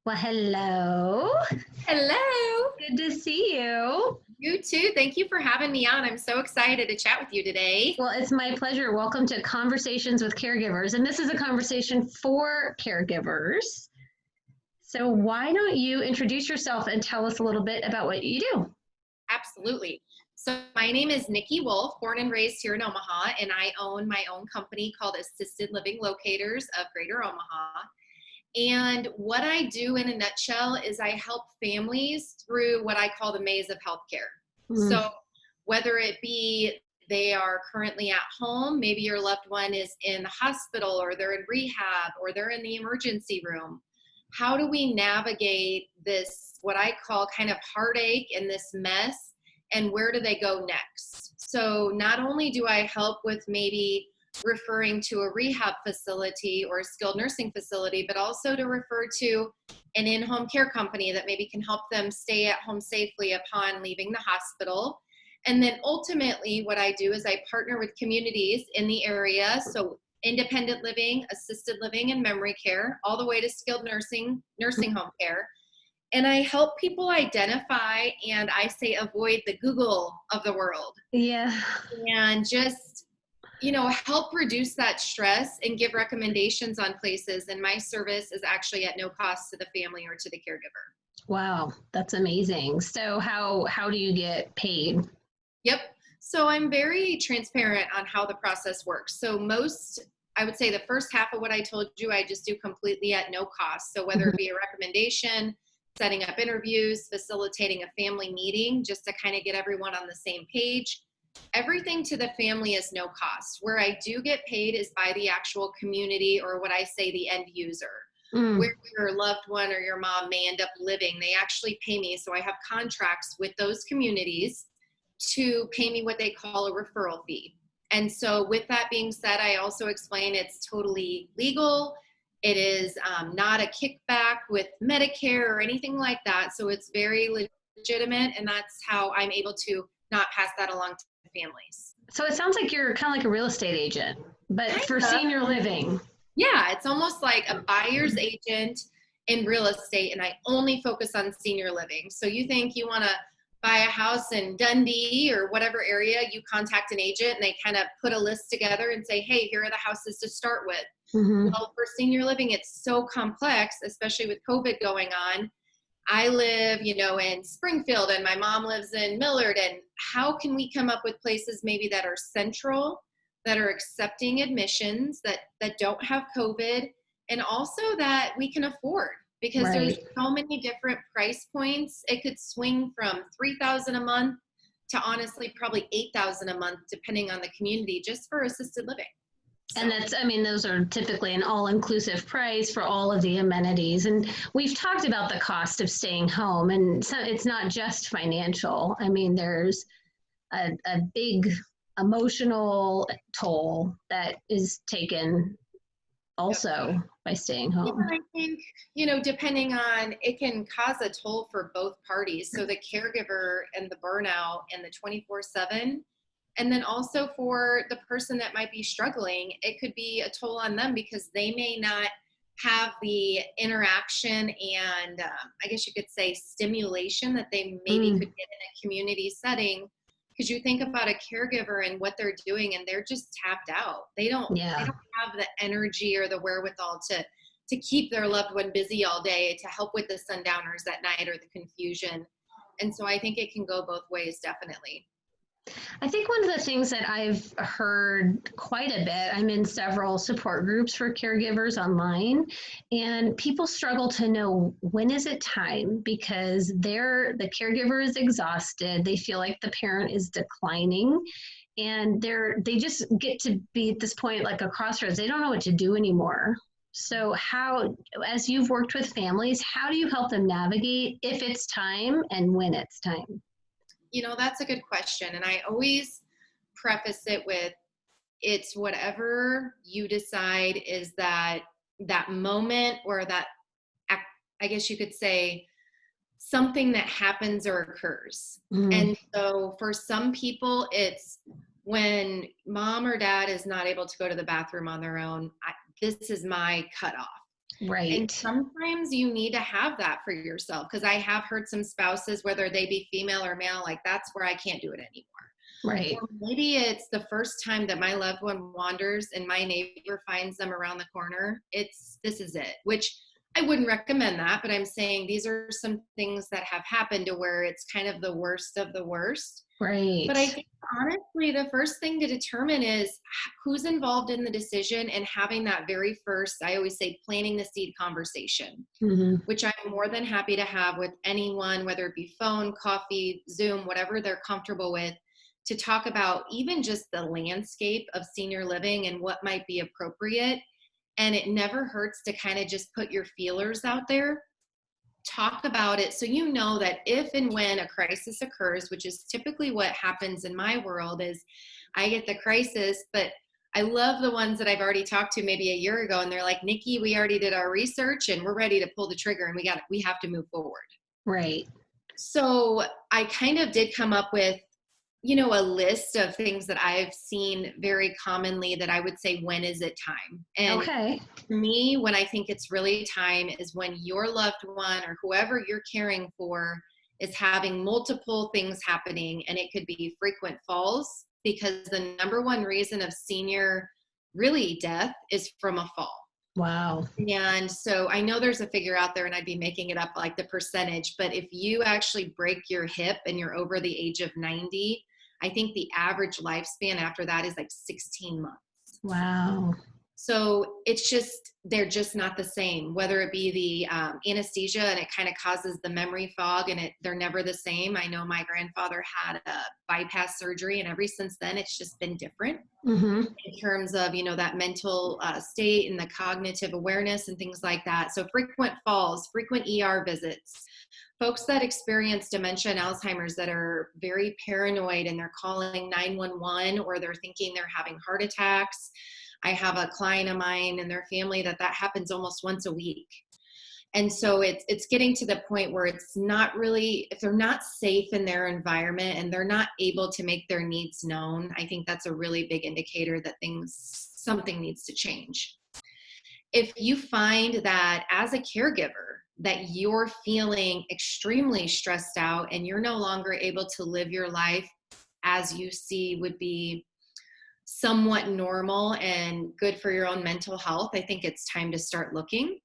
Well, hello. Hello. Good to see you. You too. Thank you for having me on. I'm so excited to chat with you today. Well, it's my pleasure. Welcome to Conversations with Caregivers. And this is a conversation for caregivers. So, why don't you introduce yourself and tell us a little bit about what you do? Absolutely. So my name is Nikki Wulff, born and raised here in Omaha, and I own my own company called Assisted Living Locators of Greater Omaha. And what I do in a nutshell is I help families through what I call the maze of healthcare. Mm, So whether it be they are currently at home, maybe your loved one is in the hospital or they're in rehab or they're in the emergency room. How do we navigate this, what I call kind of heartache and this mess, and where do they go next? So not only do I help with maybe referring to a rehab facility or a skilled nursing facility, but also to refer to an in-home care company that maybe can help them stay at home safely upon leaving the hospital. And then ultimately what I do is I partner with communities in the area. So independent living, assisted living, and memory care, all the way to skilled nursing home care. And I help people identify and I say avoid the Google of the world yeah. and just help reduce that stress and give recommendations on places. And my service is actually at no cost to the family or to the caregiver. Wow, that's amazing. So, how do you get paid? Yep. So I'm very transparent on how the process works. So I would say the first half of what I told you, I just do completely at no cost. So whether Mhm. it be a recommendation, setting up interviews, facilitating a family meeting, just to kind of get everyone on the same page, everything to the family is no cost. Where I do get paid is by the actual community, or what I say, the end user. Where Mm, your loved one or your mom may end up living, they actually pay me. So I have contracts with those communities to pay me what they call a referral fee. And so with that being said, I also explain it's totally legal. It is not a kickback with Medicare or anything like that. So it's very legitimate. And that's how I'm able to not pass that along to families. so, it sounds like you're kind of like a real estate agent, but Kind for of. senior living. Yeah, it's almost like a buyer's agent in real estate, and I only focus on senior living. So you think you want to buy a house in Dundee or whatever area, you contact an agent and they kind of put a list together and say, hey, here are the houses to start with. Hmm. Well, for senior living, it's so complex, especially with COVID going on. I live, in Springfield and my mom lives in Millard. And how can we come up with places maybe that are central, that are accepting admissions, that don't have COVID, and also that we can afford? Because there's Right. so many different price points. It could swing from 3,000 a month to honestly probably 8,000 a month, depending on the community, just for assisted living. And So. that's, I mean, those are typically an all inclusive price for all of the amenities. And we've talked about the cost of staying home, and so it's not just financial. I mean, there's a big emotional toll that is taken Yep. also by staying Yeah, home. I think, depending on, it can cause a toll for both parties. So the caregiver and the burnout and the 24/7. And then also for the person that might be struggling, it could be a toll on them because they may not have the interaction and I guess you could say stimulation that they maybe could Mm, get in a community setting. Because you think about a caregiver and what they're doing, and they're just tapped out. They yeah. don't have the energy or the wherewithal to keep their loved one busy all day, to help with the sundowners at night or the confusion. And so I think it can go both ways, definitely. I think one of the things that I've heard quite a bit, I'm in several support groups for caregivers online, and people struggle to know when is it time because the caregiver is exhausted. They feel like the parent is declining, and they just get to be at this point like a crossroads. They don't know what to do anymore. So how, as you've worked with families, how do you help them navigate if it's time and when it's time? That's a good question. And I always preface it with, it's whatever you decide is that moment, or that, I guess you could say, something that happens or occurs. Mm, And so for some people, it's when mom or dad is not able to go to the bathroom on their own. This is my cutoff. And Right. sometimes you need to have that for yourself, because I have heard some spouses, whether they be female or male, like, that's where I can't do it anymore. Right. Or maybe it's the first time that my loved one wanders and my neighbor finds them around the corner. This is it, which I wouldn't recommend that, but I'm saying these are some things that have happened to where it's kind of the worst of the worst. But I Right. think honestly, the first thing to determine is who's involved in the decision, and having that very first, I always say, planting the seed conversation, Hmm. which I'm more than happy to have with anyone, whether it be phone, coffee, Zoom, whatever they're comfortable with, to talk about even just the landscape of senior living and what might be appropriate. And it never hurts to kind of just put your feelers out there, talk about it, so you know that if and when a crisis occurs, which is typically what happens in my world, is I get the crisis, but I love the ones that I've already talked to maybe a year ago, and they're like, Nikki, we already did our research and we're ready to pull the trigger, and we have to move forward. Right. So I kind of did come up with, a list of things that I've seen very commonly that I would say, when is it time? And Okay. for me, when I think it's really time is when your loved one or whoever you're caring for is having multiple things happening, and it could be frequent falls, because the number one reason of senior really death is from a fall. Wow. And so I know there's a figure out there, and I'd be making it up like the percentage, but if you actually break your hip and you're over the age of 90, I think the average lifespan after that is like 16 months. Wow. So they're just not the same, whether it be the anesthesia and it kind of causes the memory fog, and they're never the same. I know my grandfather had a bypass surgery, and ever since then, it's just been different Hmm. in terms of, that mental state and the cognitive awareness and things like that. So frequent falls, frequent ER visits, folks that experience dementia and Alzheimer's that are very paranoid and they're calling 911, or they're thinking they're having heart attacks. I have a client of mine and their family that happens almost once a week. And so it's getting to the point where it's not really, if they're not safe in their environment and they're not able to make their needs known, I think that's a really big indicator that something needs to change. If you find that as a caregiver that you're feeling extremely stressed out and you're no longer able to live your life as you see would be somewhat normal and good for your own mental health, I think it's time to start looking.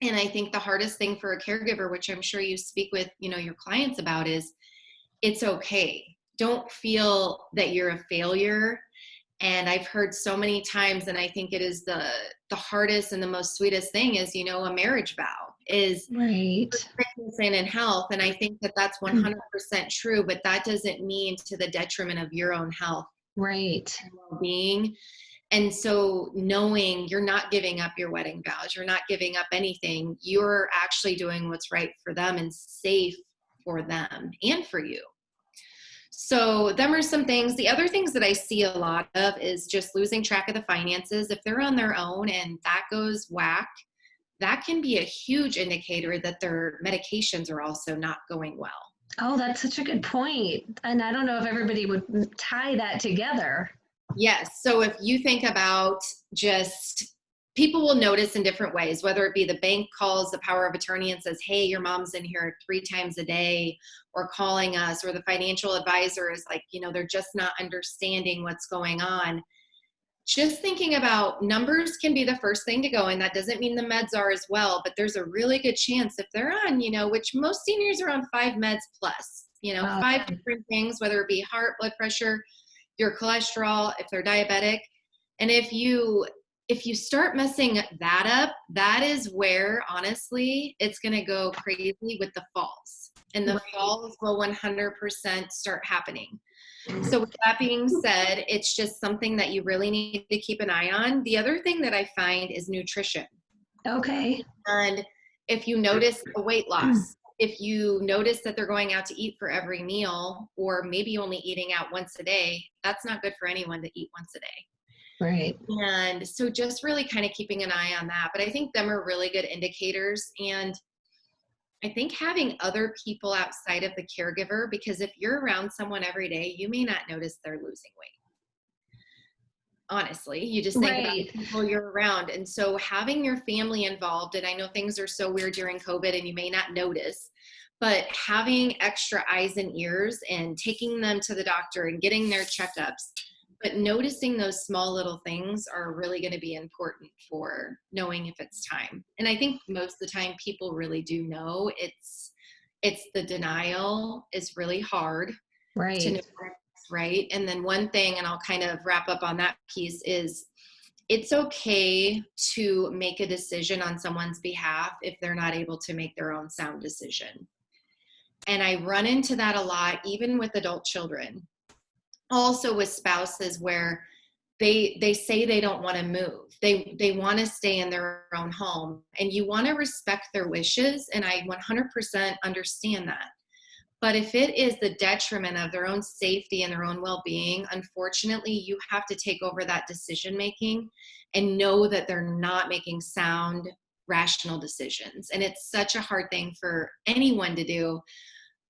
And I think the hardest thing for a caregiver, which I'm sure you speak with, your clients about, is it's okay. Don't feel that you're a failure. And I've heard so many times, and I think it is the hardest and the most sweetest thing is, a marriage vow is Right. fitness and in health. And I think that that's 100% true, but that doesn't mean to the detriment of your own health Right. and well-being. And so knowing you're not giving up your wedding vows, you're not giving up anything, you're actually doing what's right for them and safe for them and for you. So them are some things. The other things that I see a lot of is just losing track of the finances. If they're on their own and that goes whack, that can be a huge indicator that their medications are also not going well. Oh, that's such a good point. And I don't know if everybody would tie that together. Yes. So if you think about just people will notice in different ways, whether it be the bank calls the power of attorney and says, hey, your mom's in here 3 times a day, or calling us, or the financial advisor is like, they're just not understanding what's going on. Just thinking about numbers can be the first thing to go. And that doesn't mean the meds are as well, but there's a really good chance if they're on, which most seniors are on 5 meds plus, 5 different things, whether it be heart, blood pressure, your cholesterol, if they're diabetic. And if you start messing that up, that is where, honestly, it's going to go crazy with the falls. And the falls will 100% start happening. So with that being said, it's just something that you really need to keep an eye on. The other thing that I find is nutrition. Okay. And if you notice a weight loss, if you notice that they're going out to eat for every meal, or maybe only eating out once a day, that's not good for anyone to eat once a day. Right. And so just really kind of keeping an eye on that. But I think them are really good indicators. And I think having other people outside of the caregiver, because if you're around someone every day, you may not notice they're losing weight. honestly. You just think about Right. people you're around. And so having your family involved, and I know things are so weird during COVID and you may not notice, but having extra eyes and ears and taking them to the doctor and getting their checkups, but noticing those small little things are really going to be important for knowing if it's time. And I think most of the time people really do know. It's the denial is really hard to know Right. what's right. And then one thing, and I'll kind of wrap up on that piece, is it's okay to make a decision on someone's behalf if they're not able to make their own sound decision. And I run into that a lot, even with adult children, also with spouses where they say they don't want to move. They want to stay in their own home, and you want to respect their wishes. And I 100% understand that. But if it is the detriment of their own safety and their own well-being, unfortunately, you have to take over that decision making and know that they're not making sound, rational decisions. And it's such a hard thing for anyone to do.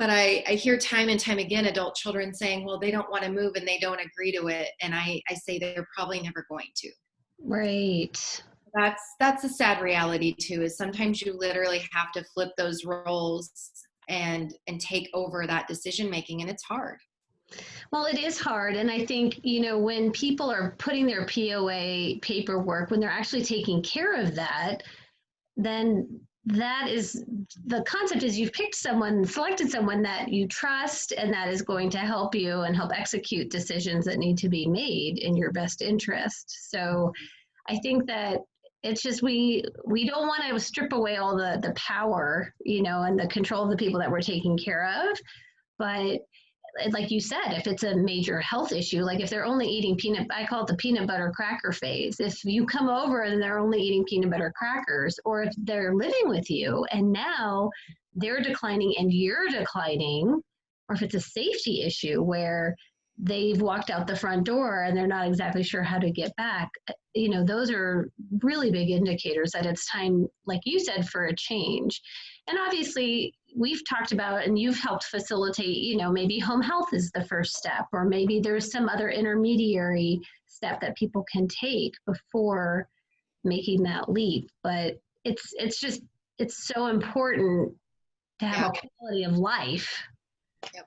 But I hear time and time again adult children saying, well, they don't want to move and they don't agree to it. And I say they're probably never going to. Right. That's a sad reality too, is sometimes you literally have to flip those roles and take over that decision making, and it's hard. Well, it is hard. And I think, when people are putting their POA paperwork, when they're actually taking care of that, then that is the concept is you've selected someone that you trust and that is going to help you and help execute decisions that need to be made in your best interest. So I think that it's just we don't want to strip away all the power, and the control of the people that we're taking care of. But like you said, if it's a major health issue, like if they're only eating I call it the peanut butter cracker phase. If you come over and they're only eating peanut butter crackers, or if they're living with you and now they're declining and you're declining, or if it's a safety issue where they've walked out the front door and they're not exactly sure how to get back, those are really big indicators that it's time, like you said, for a change. And obviously, we've talked about, and you've helped facilitate, maybe home health is the first step, or maybe there's some other intermediary step that people can take before making that leap. But it's so important to have a quality of life. Yep.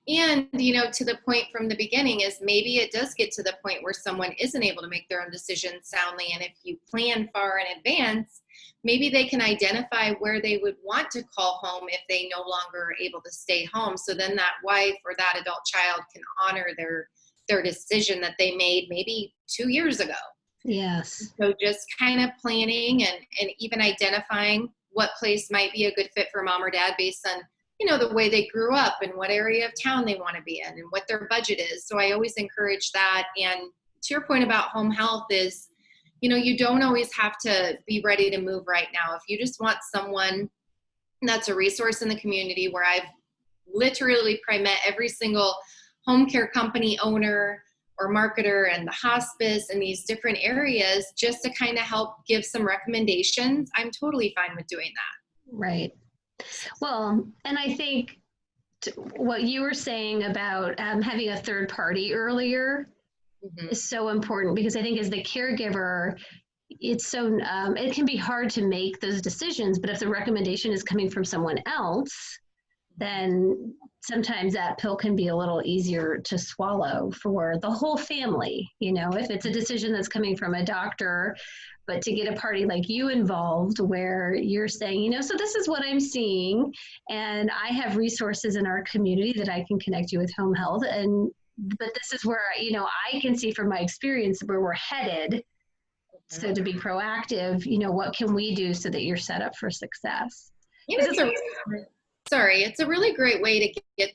And, to the point from the beginning is maybe it does get to the point where someone isn't able to make their own decisions soundly. And if you plan far in advance, maybe they can identify where they would want to call home if they no longer are able to stay home. So then that wife or that adult child can honor their decision that they made maybe 2 years ago. Yes. So just kind of planning and even identifying what place might be a good fit for mom or dad based on the way they grew up and what area of town they want to be in and what their budget is. So I always encourage that. And to your point about home health is, you don't always have to be ready to move right now. If you just want someone that's a resource in the community, where I've literally probably met every single home care company owner or marketer and the hospice in these different areas, just to kind of help give some recommendations, I'm totally fine with doing that. Right. Well, and I think what you were saying about having a third party earlier is so important, because I think as the caregiver, it's so it can be hard to make those decisions. But if the recommendation is coming from someone else, then sometimes that pill can be a little easier to swallow for the whole family. If it's a decision that's coming from a doctor, but to get a party like you involved where you're saying, so this is what I'm seeing, and I have resources in our community that I can connect you with home health. But this is where, I can see from my experience where we're headed. So to be proactive, what can we do so that you're set up for success? It's a really great way to get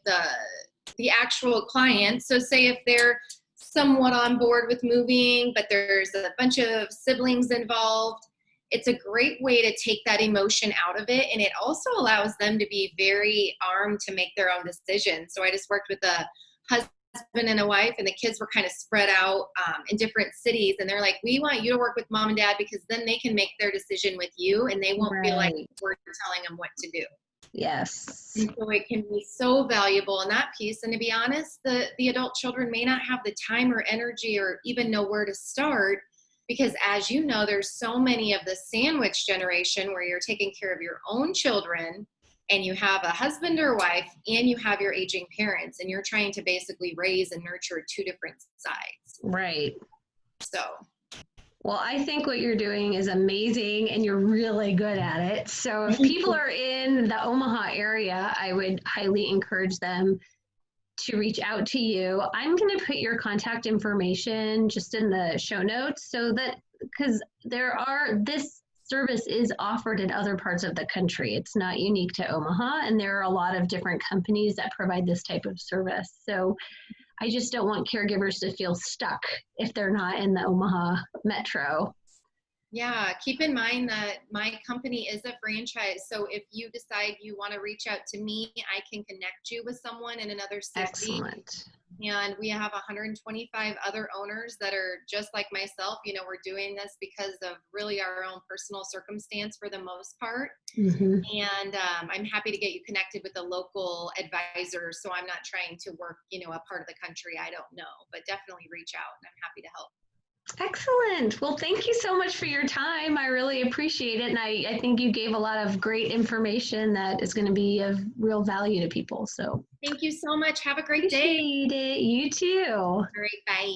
the actual client. So say if they're somewhat on board with moving, but there's a bunch of siblings involved, it's a great way to take that emotion out of it. And it also allows them to be very armed to make their own decisions. So I just worked with a husband and a wife, and the kids were kind of spread out in different cities. And they're like, we want you to work with mom and dad, because then they can make their decision with you and they won't feel like we're telling them what to do. Yes. And so it can be so valuable in that piece. And to be honest, the adult children may not have the time or energy or even know where to start, because as you know, there's so many of the sandwich generation where you're taking care of your own children and you have a husband or wife and you have your aging parents, and you're trying to basically raise and nurture two different sides. Right. So. Well, I think what you're doing is amazing and you're really good at it. So if people are in the Omaha area, I would highly encourage them to reach out to you. I'm going to put your contact information just in the show notes, so that, because this service is offered in other parts of the country. It's not unique to Omaha, and there are a lot of different companies that provide this type of service. So I just don't want caregivers to feel stuck if they're not in the Omaha metro. Yeah, keep in mind that my company is a franchise. So if you decide you want to reach out to me, I can connect you with someone in another city. Excellent. And we have 125 other owners that are just like myself. You know, we're doing this because of really our own personal circumstance for the most part. Mm-hmm. And I'm happy to get you connected with a local advisor. So I'm not trying to work, a part of the country I don't know, but definitely reach out and I'm happy to help. Excellent. Well, thank you so much for your time. I really appreciate it. And I think you gave a lot of great information that is going to be of real value to people. So thank you so much. Have a great day. Appreciate it. You too. All right. Bye.